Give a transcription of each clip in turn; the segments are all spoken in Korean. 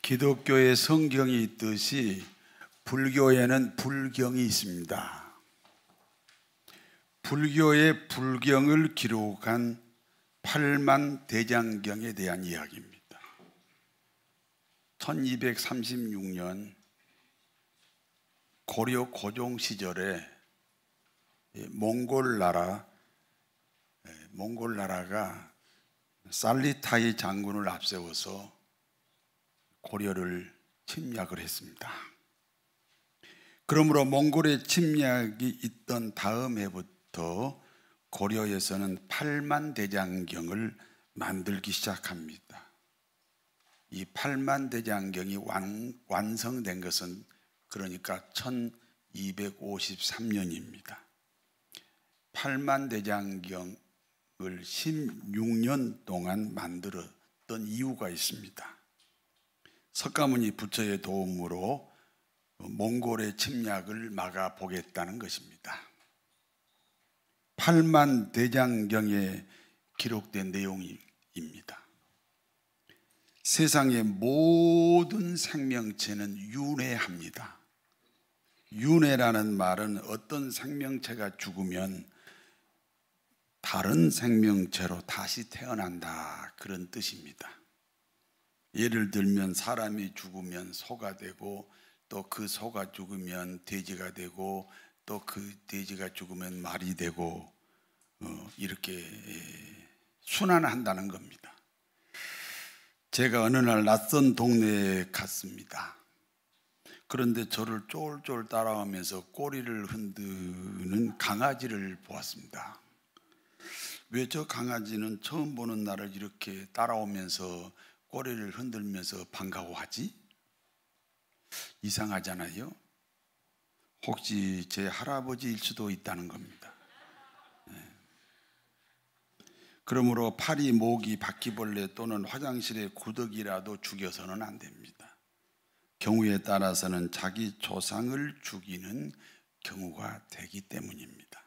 기독교의 성경이 있듯이 불교에는 불경이 있습니다. 불교의 불경을 기록한 팔만대장경에 대한 이야기입니다. 1236년 고려 고종 시절에 몽골 나라가 살리타이 장군을 앞세워서 고려를 침략을 했습니다. 그러므로 몽골의 침략이 있던 다음 해부터 고려에서는 팔만대장경을 만들기 시작합니다. 이 팔만대장경이 완성된 것은 그러니까 1253년입니다. 팔만대장경을 16년 동안 만들었던 이유가 있습니다. 석가모니 부처의 도움으로 몽골의 침략을 막아보겠다는 것입니다. 팔만대장경에 기록된 내용입니다. 세상의 모든 생명체는 윤회합니다. 윤회라는 말은 어떤 생명체가 죽으면 다른 생명체로 다시 태어난다, 그런 뜻입니다. 예를 들면 사람이 죽으면 소가 되고, 또 그 소가 죽으면 돼지가 되고, 또 그 돼지가 죽으면 말이 되고, 이렇게 순환한다는 겁니다. 제가 어느 날 낯선 동네에 갔습니다. 그런데 저를 쫄쫄 따라오면서 꼬리를 흔드는 강아지를 보았습니다. 왜 저 강아지는 처음 보는 나를 이렇게 따라오면서 꼬리를 흔들면서 반가워하지? 이상하잖아요. 혹시 제 할아버지일 수도 있다는 겁니다. 그러므로 파리, 모기, 바퀴벌레 또는 화장실의 구더기라도 죽여서는 안 됩니다. 경우에 따라서는 자기 조상을 죽이는 경우가 되기 때문입니다.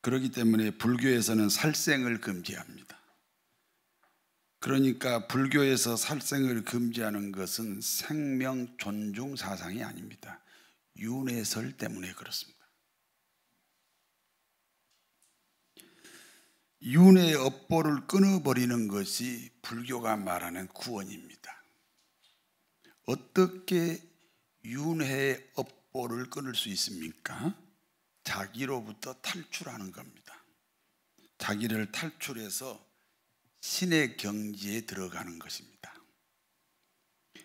그렇기 때문에 불교에서는 살생을 금지합니다. 그러니까 불교에서 살생을 금지하는 것은 생명 존중 사상이 아닙니다. 윤회설 때문에 그렇습니다. 윤회의 업보를 끊어버리는 것이 불교가 말하는 구원입니다. 어떻게 윤회의 업보를 끊을 수 있습니까? 자기로부터 탈출하는 겁니다. 자기를 탈출해서 신의 경지에 들어가는 것입니다.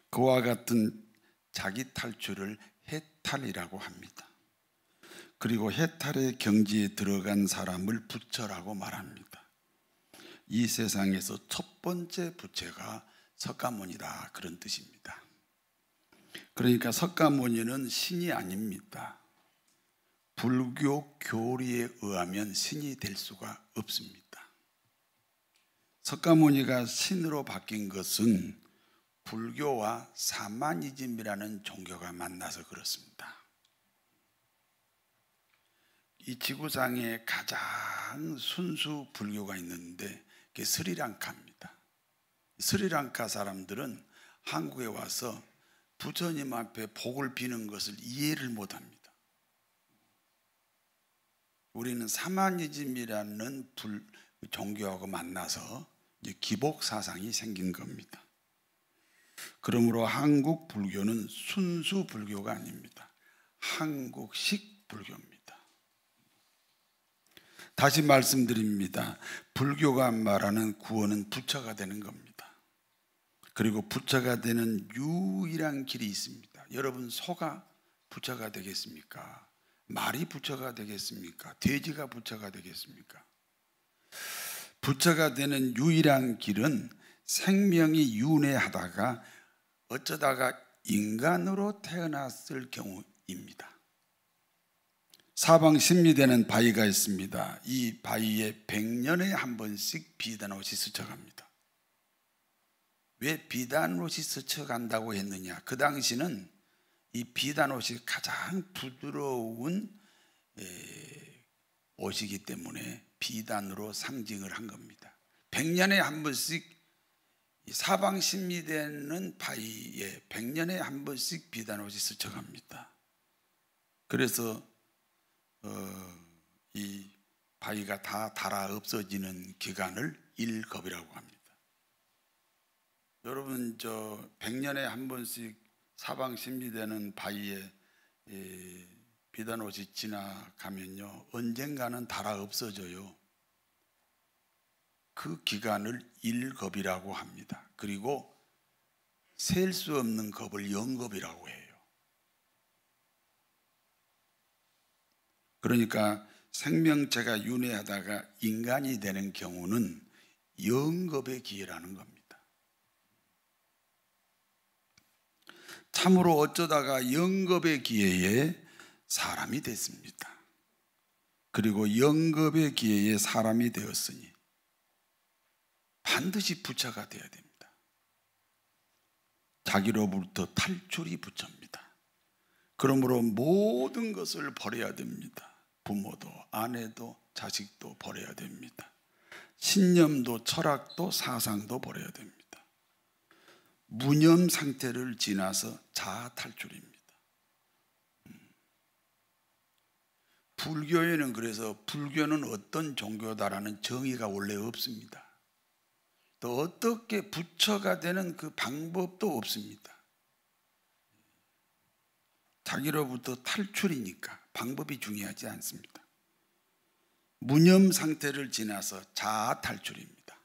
그와 같은 자기 탈출을 해탈이라고 합니다. 그리고 해탈의 경지에 들어간 사람을 부처라고 말합니다. 이 세상에서 첫 번째 부처가 석가모니다, 그런 뜻입니다. 그러니까 석가모니는 신이 아닙니다. 불교 교리에 의하면 신이 될 수가 없습니다. 석가모니가 신으로 바뀐 것은 불교와 사마니즘이라는 종교가 만나서 그렇습니다. 이 지구상에 가장 순수 불교가 있는데 그게 스리랑카입니다. 스리랑카 사람들은 한국에 와서 부처님 앞에 복을 비는 것을 이해를 못합니다. 우리는 사마니즘이라는 종교하고 만나서 기복 사상이 생긴 겁니다. 그러므로 한국 불교는 순수 불교가 아닙니다. 한국식 불교입니다. 다시 말씀드립니다. 불교가 말하는 구원은 부처가 되는 겁니다. 그리고 부처가 되는 유일한 길이 있습니다. 여러분, 소가 부처가 되겠습니까? 말이 부처가 되겠습니까? 돼지가 부처가 되겠습니까? 부처가 되는 유일한 길은 생명이 윤회하다가 어쩌다가 인간으로 태어났을 경우입니다. 사방십리대는 바위가 있습니다. 이 바위에 100년에 한 번씩 비단옷이 스쳐갑니다. 왜 비단옷이 스쳐간다고 했느냐? 그 당시는 이 비단옷이 가장 부드러운 옷이기 때문에 비단으로 상징을 한 겁니다. 100년에 한 번씩 사방신미되는 바위에 100년에 한 번씩 비단옷이 스쳐갑니다. 그래서 이 바위가 다 닳아 없어지는 기간을 일겁이라고 합니다. 여러분, 100년에 한 번씩 사방신미되는 바위에 비단옷이 지나가면요, 언젠가는 닳아 없어져요. 그 기간을 일겁이라고 합니다. 그리고 셀 수 없는 겁을 영겁이라고 해요. 그러니까 생명체가 윤회하다가 인간이 되는 경우는 영겁의 기회라는 겁니다. 참으로 어쩌다가 영겁의 기회에 사람이 됐습니다. 그리고 영겁의 기회에 사람이 되었으니 반드시 부처가 되어야 됩니다. 자기로부터 탈출이 부처입니다. 그러므로 모든 것을 버려야 됩니다. 부모도 아내도 자식도 버려야 됩니다. 신념도 철학도 사상도 버려야 됩니다. 무념 상태를 지나서 자아 탈출입니다. 불교에는 그래서 불교는 어떤 종교다라는 정의가 원래 없습니다. 또 어떻게 부처가 되는 그 방법도 없습니다. 자기로부터 탈출이니까 방법이 중요하지 않습니다. 무념 상태를 지나서 자아 탈출입니다.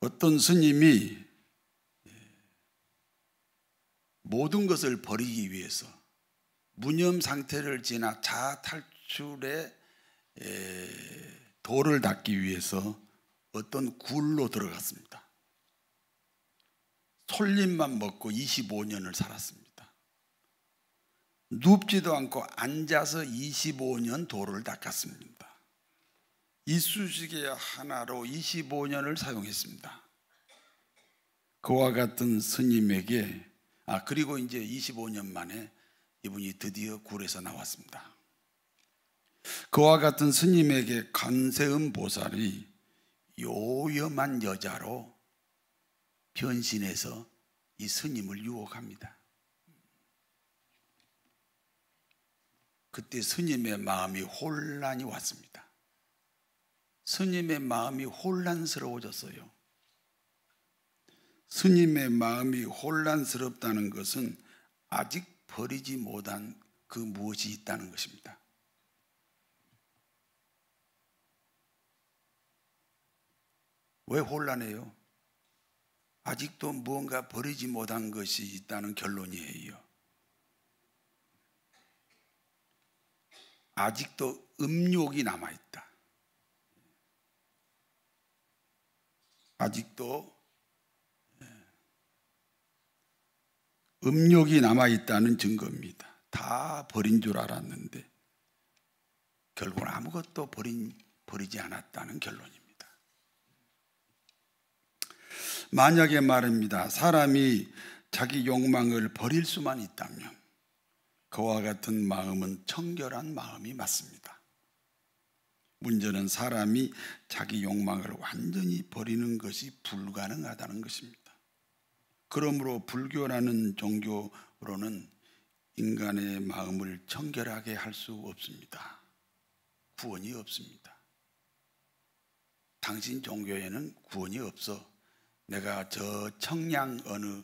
어떤 스님이 모든 것을 버리기 위해서 무념 상태를 지나 자아 탈출의 도를 닦기 위해서 어떤 굴로 들어갔습니다. 솔잎만 먹고 25년을 살았습니다. 눕지도 않고 앉아서 25년 도를 닦았습니다. 이쑤시개 하나로 25년을 사용했습니다. 그와 같은 스님에게 그리고 이제 25년 만에 이분이 드디어 굴에서 나왔습니다. 그와 같은 스님에게 관세음 보살이 요염한 여자로 변신해서 이 스님을 유혹합니다. 그때 스님의 마음이 혼란이 왔습니다. 스님의 마음이 혼란스러워졌어요. 스님의 마음이 혼란스럽다는 것은 아직 버리지 못한 그 무엇이 있다는 것입니다. 왜 혼란해요? 아직도 무언가 버리지 못한 것이 있다는 결론이에요. 아직도 음욕이 남아있다. 아직도 음욕이 남아있다는 증거입니다. 다 버린 줄 알았는데 결국은 아무것도 버리지 않았다는 결론입니다. 만약에 말입니다. 사람이 자기 욕망을 버릴 수만 있다면 그와 같은 마음은 청결한 마음이 맞습니다. 문제는 사람이 자기 욕망을 완전히 버리는 것이 불가능하다는 것입니다. 그러므로 불교라는 종교로는 인간의 마음을 청결하게 할 수 없습니다. 구원이 없습니다. 당신 종교에는 구원이 없어. 내가 저 청량 어느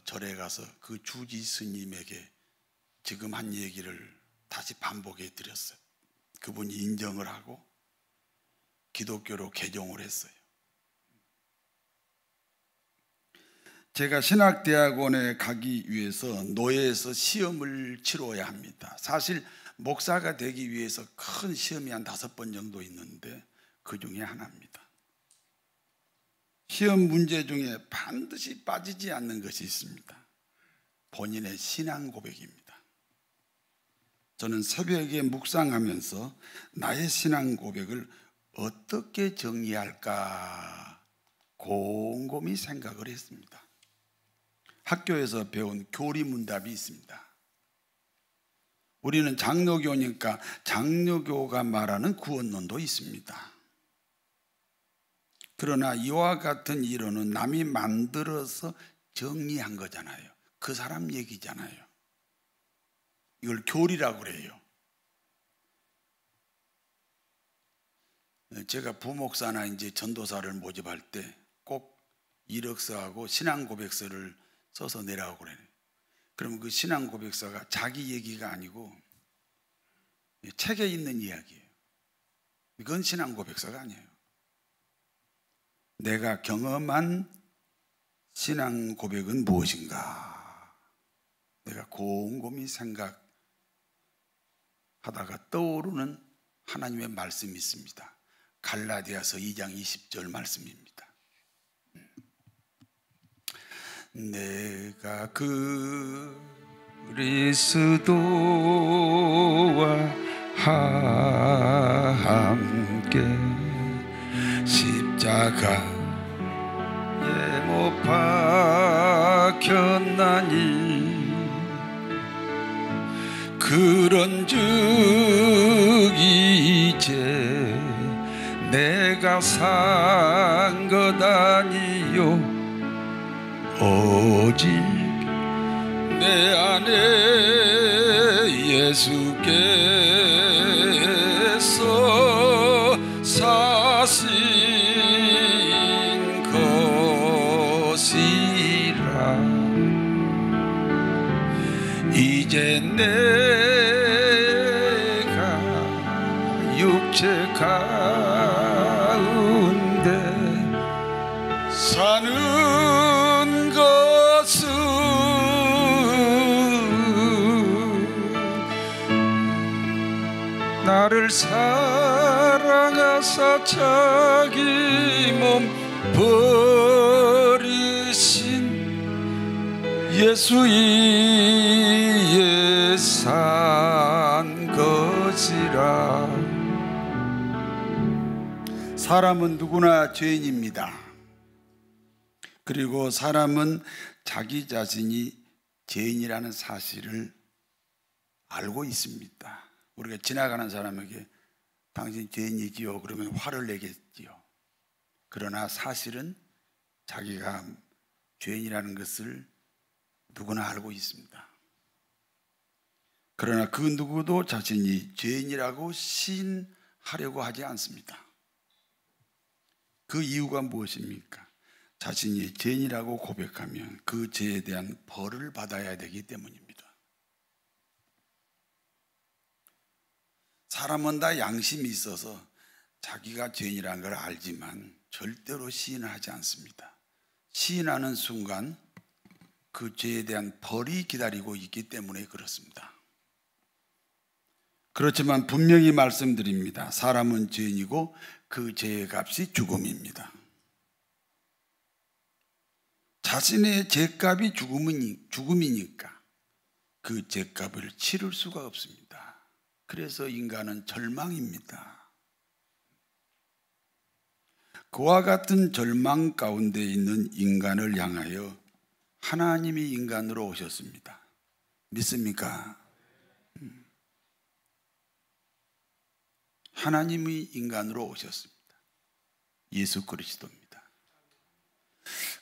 절에 가서 그 주지 스님에게 지금 한 얘기를 다시 반복해 드렸어요. 그분이 인정을 하고 기독교로 개종을 했어요. 제가 신학대학원에 가기 위해서 노예에서 시험을 치러야 합니다. 사실 목사가 되기 위해서 큰 시험이 한 5번 정도 있는데 그 중에 하나입니다. 시험 문제 중에 반드시 빠지지 않는 것이 있습니다. 본인의 신앙 고백입니다. 저는 새벽에 묵상하면서 나의 신앙 고백을 어떻게 정리할까 곰곰이 생각을 했습니다. 학교에서 배운 교리문답이 있습니다. 우리는 장로교니까 장로교가 말하는 구원론도 있습니다. 그러나 이와 같은 이론은 남이 만들어서 정리한 거잖아요. 그 사람 얘기잖아요. 이걸 교리라고 그래요. 제가 부목사나 이제 전도사를 모집할 때 꼭 이력서하고 신앙 고백서를 써서 내라고 그래요. 그러면 그 신앙 고백서가 자기 얘기가 아니고 책에 있는 이야기예요. 이건 신앙 고백서가 아니에요. 내가 경험한 신앙 고백은 무엇인가? 내가 곰곰이 생각하다가 떠오르는 하나님의 말씀이 있습니다. 갈라디아서 2장 20절 말씀입니다. 내가 그리스도와 함께 십자가에 못 박혔나니 그런즉 이제 내가 산 것 아니요 오직 내 안에 예수께서 사신 것이라. 이제 내가 육체 가운데 사는 것은 나를 사랑하사 자기 몸 버리신 예수의 산 것이라. 사람은 누구나 죄인입니다. 그리고 사람은 자기 자신이 죄인이라는 사실을 알고 있습니다. 우리가 지나가는 사람에게 당신 죄인이지요 그러면 화를 내겠지요. 그러나 사실은 자기가 죄인이라는 것을 누구나 알고 있습니다. 그러나 그 누구도 자신이 죄인이라고 시인하려고 하지 않습니다. 그 이유가 무엇입니까? 자신이 죄인이라고 고백하면 그 죄에 대한 벌을 받아야 되기 때문입니다. 사람은 다 양심이 있어서 자기가 죄인이라는 걸 알지만 절대로 시인을 하지 않습니다. 시인하는 순간 그 죄에 대한 벌이 기다리고 있기 때문에 그렇습니다. 그렇지만 분명히 말씀드립니다. 사람은 죄인이고 그 죄의 값이 죽음입니다. 자신의 죄값이 죽음이니까 그 죄값을 치를 수가 없습니다. 그래서 인간은 절망입니다. 그와 같은 절망 가운데 있는 인간을 향하여 하나님이 인간으로 오셨습니다. 믿습니까? 하나님이 인간으로 오셨습니다. 예수 그리스도입니다.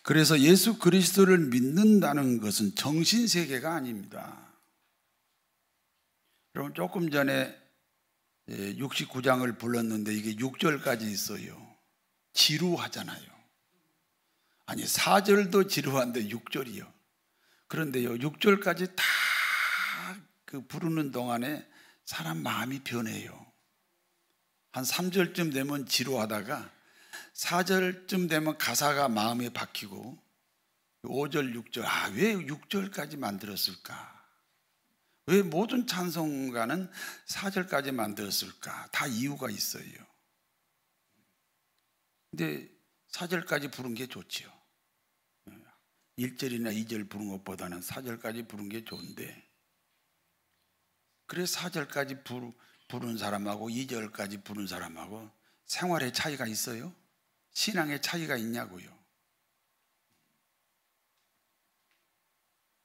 그래서 예수 그리스도를 믿는다는 것은 정신세계가 아닙니다. 여러분 조금 전에 69장을 불렀는데 이게 6절까지 있어요. 지루하잖아요. 아니 4절도 지루한데 6절이요. 그런데요 6절까지 다 그 부르는 동안에 사람 마음이 변해요. 한 3절쯤 되면 지루하다가 4절쯤 되면 가사가 마음에 박히고 5절, 6절 왜 6절까지 만들었을까? 왜 모든 찬송가는 4절까지 만들었을까? 다 이유가 있어요. 근데 4절까지 부른 게 좋지요. 1절이나 2절 부른 것보다는 4절까지 부른 게 좋은데 그래서 4절까지 부른 사람하고 2절까지 부른 사람하고 생활의 차이가 있어요? 신앙의 차이가 있냐고요.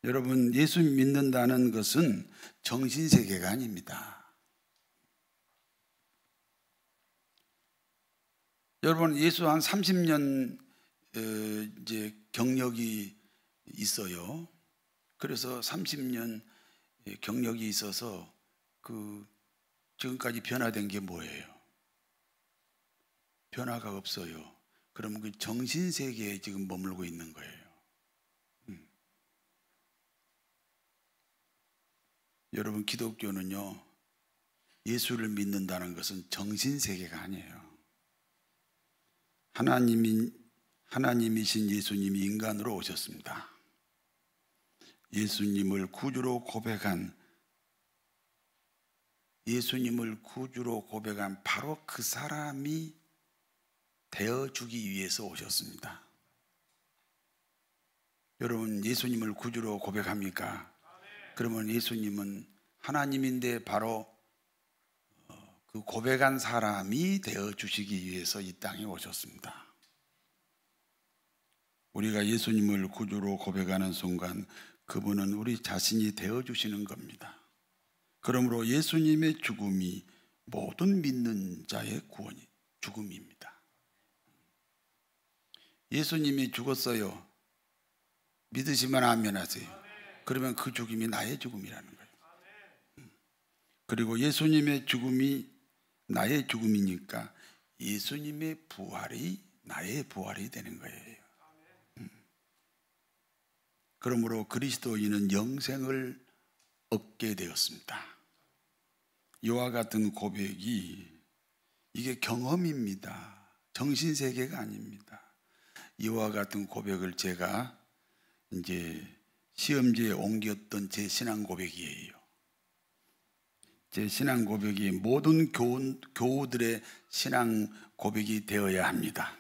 여러분 예수 믿는다는 것은 정신세계가 아닙니다. 여러분, 예수 한 30년 이제 경력이 있어요. 그래서 30년 경력이 있어서 지금까지 변화된 게 뭐예요? 변화가 없어요. 그러면 그 정신 세계에 지금 머물고 있는 거예요. 여러분, 기독교는요, 예수를 믿는다는 것은 정신 세계가 아니에요. 하나님이신 예수님이 인간으로 오셨습니다. 예수님을 구주로 고백한 바로 그 사람이 되어주기 위해서 오셨습니다. 여러분, 예수님을 구주로 고백합니까? 그러면 예수님은 하나님인데 바로 그 고백한 사람이 되어주시기 위해서 이 땅에 오셨습니다. 우리가 예수님을 구주로 고백하는 순간 그분은 우리 자신이 되어주시는 겁니다. 그러므로 예수님의 죽음이 모든 믿는 자의 구원이 죽음입니다. 예수님이 죽었어요. 믿으시면 아멘 하세요. 그러면 그 죽음이 나의 죽음이라는 거예요. 그리고 예수님의 죽음이 나의 죽음이니까 예수님의 부활이 나의 부활이 되는 거예요. 그러므로 그리스도인은 영생을 얻게 되었습니다. 이와 같은 고백이 이게 경험입니다. 정신세계가 아닙니다. 이와 같은 고백을 제가 이제 시험지에 옮겼던 제 신앙 고백이에요. 제 신앙 고백이 모든 교우들의 신앙 고백이 되어야 합니다.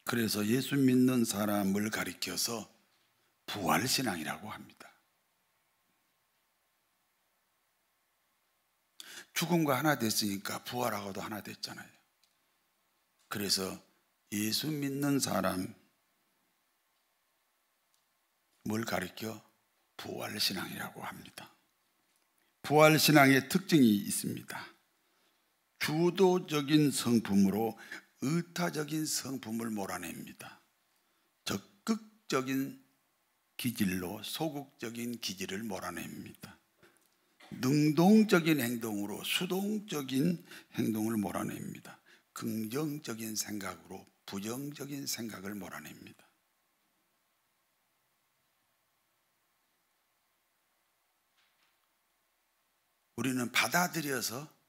그래서 예수 믿는 사람을 가리켜서 부활신앙이라고 합니다. 죽음과 하나 됐으니까 부활하고도 하나 됐잖아요. 그래서 예수 믿는 사람을 가리켜 부활신앙이라고 합니다. 부활신앙의 특징이 있습니다. 주도적인 성품으로 의타적인 성품을 몰아냅니다. 적극적인 기질로 소극적인 기질을 몰아냅니다. 능동적인 행동으로 수동적인 행동을 몰아냅니다. 긍정적인 생각으로 부정적인 생각을 몰아냅니다. 우리는 받아들여서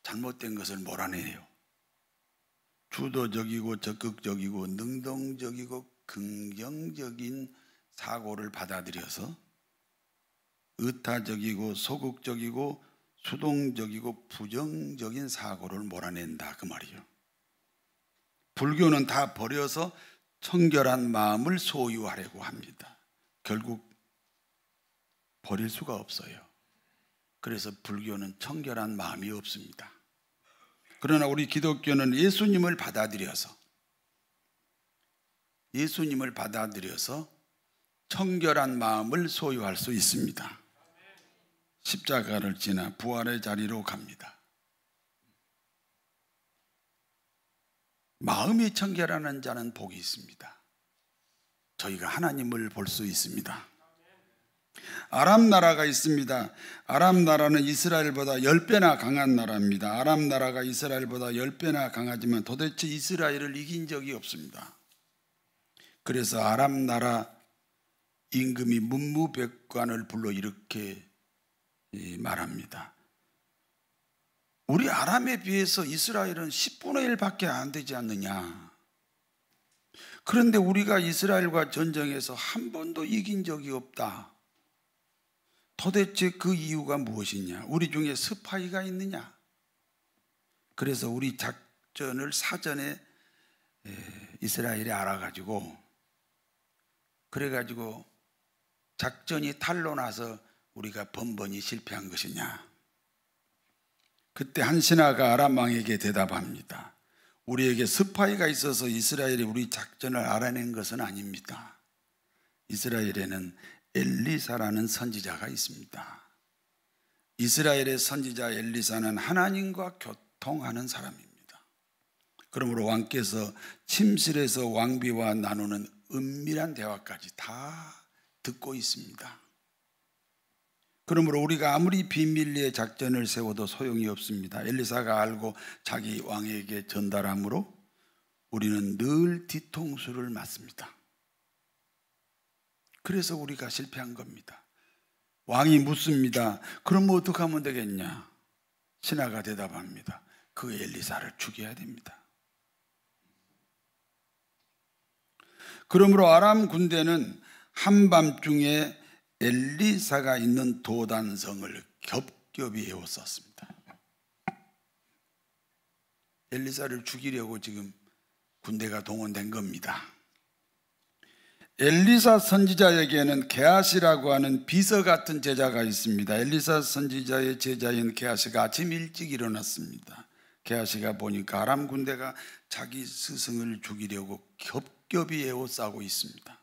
잘못된 것을 몰아내요. 주도적이고 적극적이고 능동적이고 긍정적인 사고를 받아들여서 의타적이고 소극적이고 수동적이고 부정적인 사고를 몰아낸다 그 말이에요. 불교는 다 버려서 청결한 마음을 소유하려고 합니다. 결국 버릴 수가 없어요. 그래서 불교는 청결한 마음이 없습니다. 그러나 우리 기독교는 예수님을 받아들여서 청결한 마음을 소유할 수 있습니다. 십자가를 지나 부활의 자리로 갑니다. 마음이 청결하는 자는 복이 있습니다. 저희가 하나님을 볼 수 있습니다. 아람 나라가 있습니다. 아람 나라는 이스라엘보다 10배나 강한 나라입니다. 아람 나라가 이스라엘보다 10배나 강하지만 도대체 이스라엘을 이긴 적이 없습니다. 그래서 아람 나라 임금이 문무백관을 불러 이렇게 말합니다. 우리 아람에 비해서 이스라엘은 10분의 1밖에 안 되지 않느냐. 그런데 우리가 이스라엘과 전쟁에서 한 번도 이긴 적이 없다. 도대체 그 이유가 무엇이냐? 우리 중에 스파이가 있느냐? 그래서 우리 작전을 사전에 이스라엘이 알아가지고 그래가지고 작전이 탄로 나서 우리가 번번이 실패한 것이냐? 그때 한 신하가 아람 왕에게 대답합니다. 우리에게 스파이가 있어서 이스라엘이 우리 작전을 알아낸 것은 아닙니다. 이스라엘에는 엘리사라는 선지자가 있습니다. 이스라엘의 선지자 엘리사는 하나님과 교통하는 사람입니다. 그러므로 왕께서 침실에서 왕비와 나누는 은밀한 대화까지 다 듣고 있습니다. 그러므로 우리가 아무리 비밀리에 작전을 세워도 소용이 없습니다. 엘리사가 알고 자기 왕에게 전달하므로 우리는 늘 뒤통수를 맞습니다. 그래서 우리가 실패한 겁니다. 왕이 묻습니다. 그럼 뭐 어떻게 하면 되겠냐? 신하가 대답합니다. 그 엘리사를 죽여야 됩니다. 그러므로 아람 군대는 한밤중에 엘리사가 있는 도단성을 겹겹이 에워쌌습니다. 엘리사를 죽이려고 지금 군대가 동원된 겁니다. 엘리사 선지자에게는 게하시라고 하는 비서 같은 제자가 있습니다. 엘리사 선지자의 제자인 게하시가 아침 일찍 일어났습니다. 게하시가 보니까 아람 군대가 자기 스승을 죽이려고 겹겹이 에워싸고 있습니다.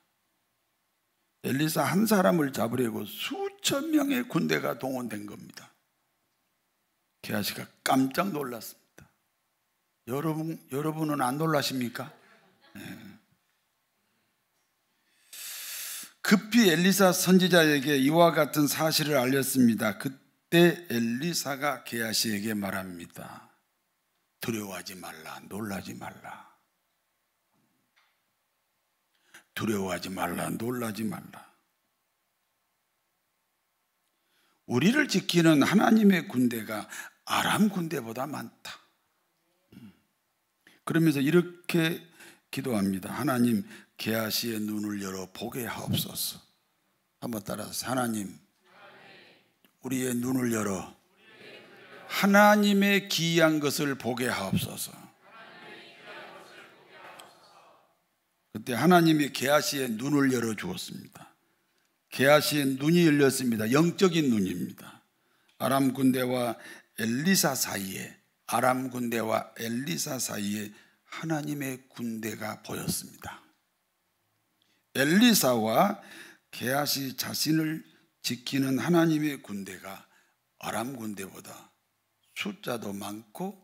엘리사 한 사람을 잡으려고 수천 명의 군대가 동원된 겁니다. 게하시가 깜짝 놀랐습니다. 여러분은 안 놀라십니까? 네. 급히 엘리사 선지자에게 이와 같은 사실을 알렸습니다. 그때 엘리사가 게하시에게 말합니다. 두려워하지 말라, 놀라지 말라. 두려워하지 말라, 놀라지 말라. 우리를 지키는 하나님의 군대가 아람 군대보다 많다. 그러면서 이렇게 기도합니다. 하나님, 게하시의 눈을 열어 보게 하옵소서. 한번 따라서 하나님, 우리의 눈을 열어 하나님의 기이한 것을 보게 하옵소서. 그때 하나님이 게하시의 눈을 열어 주었습니다. 게하시의 눈이 열렸습니다. 영적인 눈입니다. 아람 군대와 엘리사 사이에 하나님의 군대가 보였습니다. 엘리사와 게하시 자신을 지키는 하나님의 군대가 아람 군대보다 숫자도 많고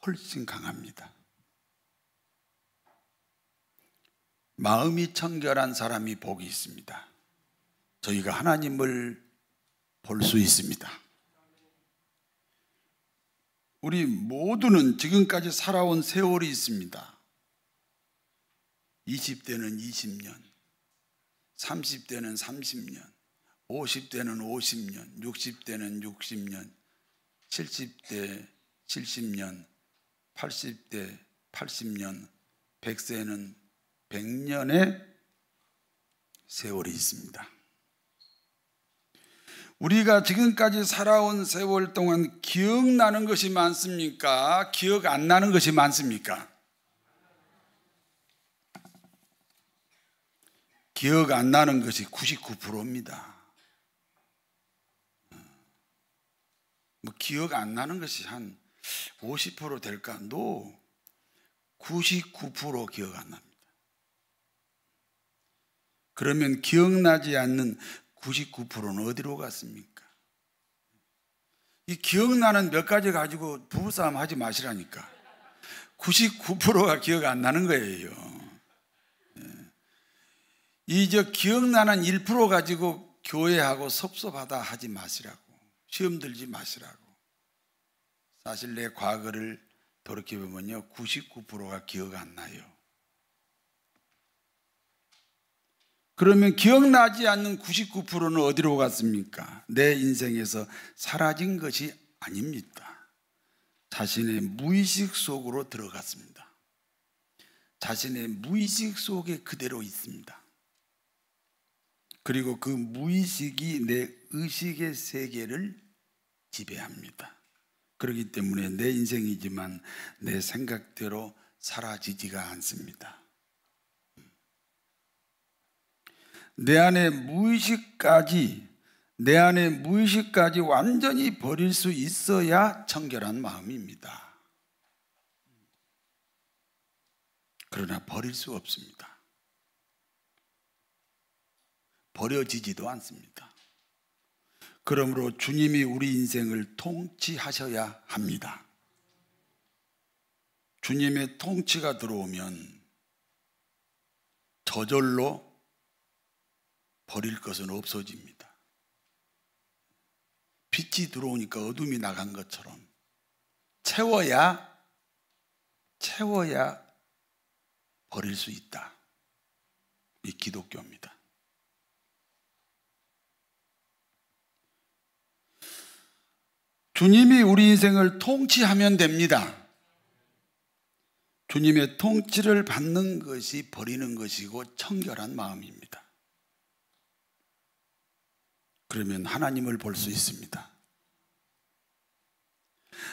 훨씬 강합니다. 마음이 청결한 사람이 복이 있습니다. 저희가 하나님을 볼 수 있습니다. 우리 모두는 지금까지 살아온 세월이 있습니다. 20대는 20년, 30대는 30년, 50대는 50년, 60대는 60년, 70대 70년, 80대 80년, 100세는 100년의 세월이 있습니다. 우리가 지금까지 살아온 세월 동안 기억나는 것이 많습니까? 기억 안 나는 것이 많습니까? 기억 안 나는 것이 99%입니다. 뭐 기억 안 나는 것이 한 50% 될까? No. 99% 기억 안 납니다. 그러면 기억나지 않는 99%는 어디로 갔습니까? 이 기억나는 몇 가지 가지고 부부싸움 하지 마시라니까. 99%가 기억 안 나는 거예요. 이 기억나는 1% 가지고 교회하고 섭섭하다 하지 마시라고. 시험 들지 마시라고. 사실 내 과거를 돌이켜보면요, 99%가 기억 안 나요. 그러면 기억나지 않는 99%는 어디로 갔습니까? 내 인생에서 사라진 것이 아닙니다. 자신의 무의식 속으로 들어갔습니다. 자신의 무의식 속에 그대로 있습니다. 그리고 그 무의식이 내 의식의 세계를 지배합니다. 그렇기 때문에 내 인생이지만 내 생각대로 사라지지가 않습니다. 내 안의 무의식까지 완전히 버릴 수 있어야 청결한 마음입니다. 그러나 버릴 수 없습니다. 버려지지도 않습니다. 그러므로 주님이 우리 인생을 통치하셔야 합니다. 주님의 통치가 들어오면 저절로 버릴 것은 없어집니다. 빛이 들어오니까 어둠이 나간 것처럼 채워야 버릴 수 있다. 이 기독교입니다. 주님이 우리 인생을 통치하면 됩니다. 주님의 통치를 받는 것이 버리는 것이고 청결한 마음입니다. 그러면 하나님을 볼 수 있습니다.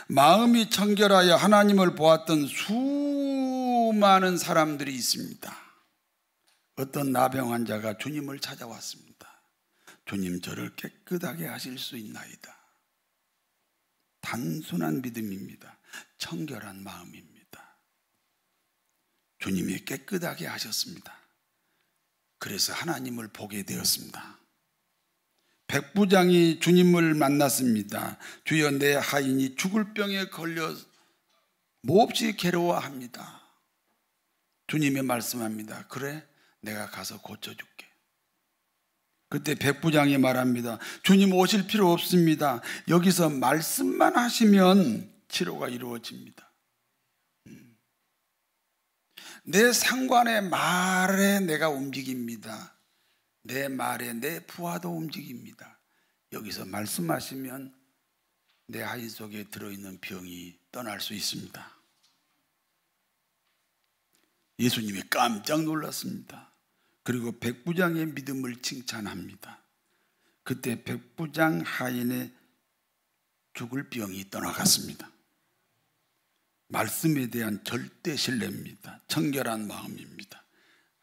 마음이 청결하여 하나님을 보았던 수많은 사람들이 있습니다. 어떤 나병 환자가 주님을 찾아왔습니다. 주님, 저를 깨끗하게 하실 수 있나이다. 단순한 믿음입니다. 청결한 마음입니다. 주님이 깨끗하게 하셨습니다. 그래서 하나님을 보게 되었습니다. 백부장이 주님을 만났습니다. 주여, 내 하인이 죽을 병에 걸려 몹시 괴로워합니다. 주님이 말씀합니다. 그래, 내가 가서 고쳐줄게. 그때 백부장이 말합니다. 주님 오실 필요 없습니다. 여기서 말씀만 하시면 치료가 이루어집니다. 내 상관의 말에 내가 움직입니다. 내 말에 내 부하도 움직입니다. 여기서 말씀하시면 내 하인 속에 들어있는 병이 떠날 수 있습니다. 예수님이 깜짝 놀랐습니다. 그리고 백부장의 믿음을 칭찬합니다. 그때 백부장 하인의 죽을 병이 떠나갔습니다. 말씀에 대한 절대 신뢰입니다. 청결한 마음입니다.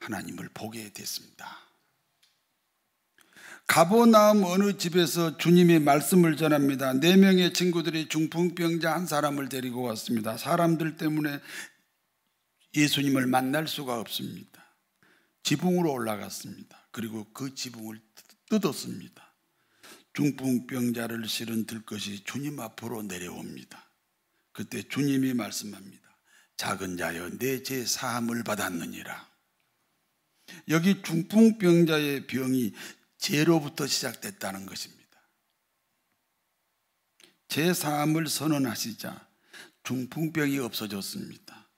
하나님을 보게 됐습니다. 가버나움 어느 집에서 주님이 말씀을 전합니다. 4명의 친구들이 중풍병자 한 사람을 데리고 왔습니다. 사람들 때문에 예수님을 만날 수가 없습니다. 지붕으로 올라갔습니다. 그리고 그 지붕을 뜯었습니다. 중풍병자를 실은 들것이 주님 앞으로 내려옵니다. 그때 주님이 말씀합니다. 작은 자여, 내 죄 사함을 받았느니라. 여기 중풍병자의 병이 죄로부터 시작됐다는 것입니다. 죄 사함을 선언하시자 중풍병이 없어졌습니다.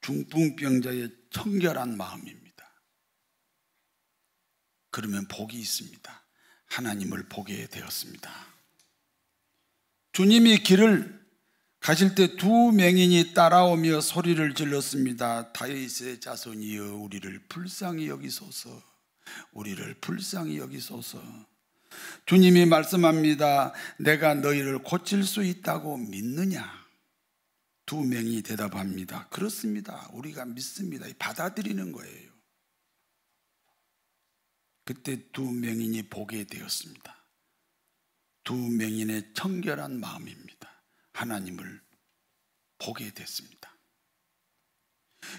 중풍병자의 청결한 마음입니다. 그러면 복이 있습니다. 하나님을 보게 되었습니다. 주님이 길을 가실 때 2맹인이 따라오며 소리를 질렀습니다. 다윗의 자손이여, 우리를 불쌍히 여기소서. 우리를 불쌍히 여기소서. 주님이 말씀합니다. 내가 너희를 고칠 수 있다고 믿느냐? 2명이 대답합니다. 그렇습니다. 우리가 믿습니다. 받아들이는 거예요. 그때 2명인이 보게 되었습니다. 2명인의 청결한 마음입니다. 하나님을 보게 됐습니다.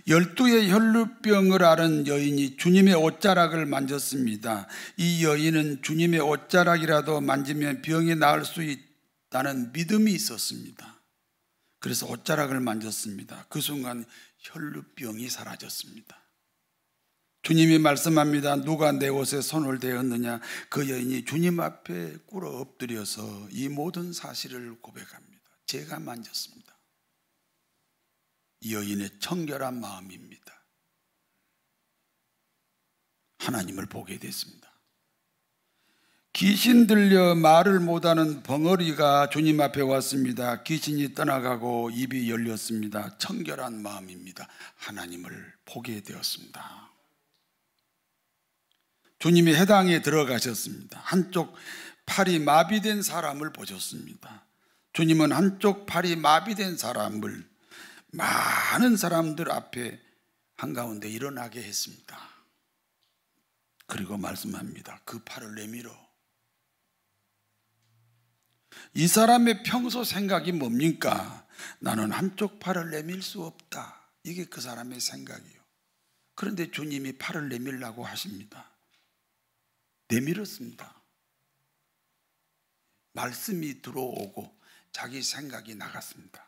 12의 혈루병을 앓은 여인이 주님의 옷자락을 만졌습니다. 이 여인은 주님의 옷자락이라도 만지면 병이 나을 수 있다는 믿음이 있었습니다. 그래서 옷자락을 만졌습니다. 그 순간 혈루병이 사라졌습니다. 주님이 말씀합니다. 누가 내 옷에 손을 대었느냐? 그 여인이 주님 앞에 꿇어 엎드려서 이 모든 사실을 고백합니다. 제가 만졌습니다. 이 여인의 청결한 마음입니다. 하나님을 보게 됐습니다. 귀신 들려 말을 못하는 벙어리가 주님 앞에 왔습니다. 귀신이 떠나가고 입이 열렸습니다. 청결한 마음입니다. 하나님을 보게 되었습니다. 주님이 해당에 들어가셨습니다. 한쪽 팔이 마비된 사람을 보셨습니다. 주님은 한쪽 팔이 마비된 사람을 많은 사람들 앞에 한가운데 일어나게 했습니다. 그리고 말씀합니다. 그 팔을 내밀어. 이 사람의 평소 생각이 뭡니까? 나는 한쪽 팔을 내밀 수 없다. 이게 그 사람의 생각이에요. 그런데 주님이 팔을 내밀라고 하십니다. 내밀었습니다. 말씀이 들어오고 자기 생각이 나갔습니다.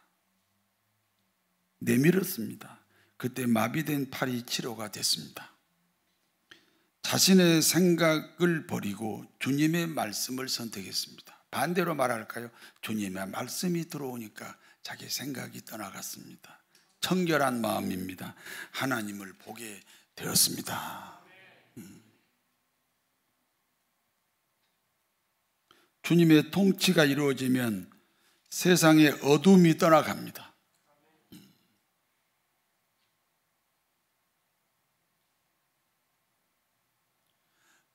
내밀었습니다. 그때 마비된 팔이 치료가 됐습니다. 자신의 생각을 버리고 주님의 말씀을 선택했습니다. 반대로 말할까요? 주님의 말씀이 들어오니까 자기 생각이 떠나갔습니다. 청결한 마음입니다. 하나님을 보게 되었습니다. 주님의 통치가 이루어지면 세상의 어둠이 떠나갑니다.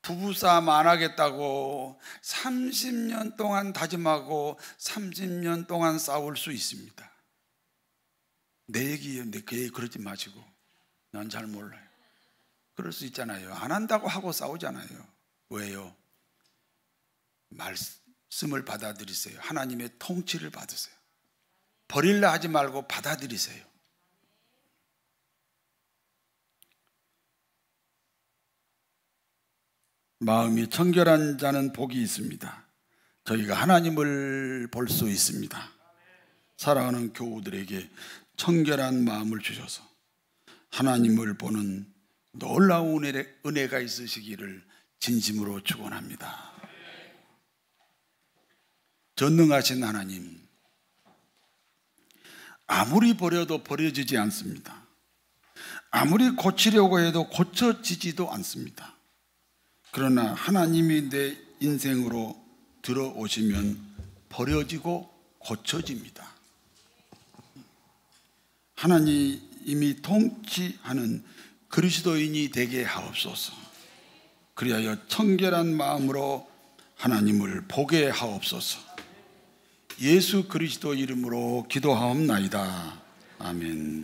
부부싸움 안 하겠다고 30년 동안 다짐하고 30년 동안 싸울 수 있습니다. 내 얘기예요. 그 얘기 그러지 마시고. 난 잘 몰라요. 그럴 수 있잖아요. 안 한다고 하고 싸우잖아요. 왜요? 말씀을 받아들이세요. 하나님의 통치를 받으세요. 버릴라 하지 말고 받아들이세요. 마음이 청결한 자는 복이 있습니다. 저희가 하나님을 볼 수 있습니다. 사랑하는 교우들에게 청결한 마음을 주셔서 하나님을 보는 놀라운 은혜가 있으시기를 진심으로 축원합니다. 전능하신 하나님, 아무리 버려도 버려지지 않습니다. 아무리 고치려고 해도 고쳐지지도 않습니다. 그러나 하나님이 내 인생으로 들어오시면 버려지고 고쳐집니다. 하나님이 통치하는 그리스도인이 되게 하옵소서. 그리하여 청결한 마음으로 하나님을 보게 하옵소서. 예수 그리스도 이름으로 기도하옵나이다. 아멘.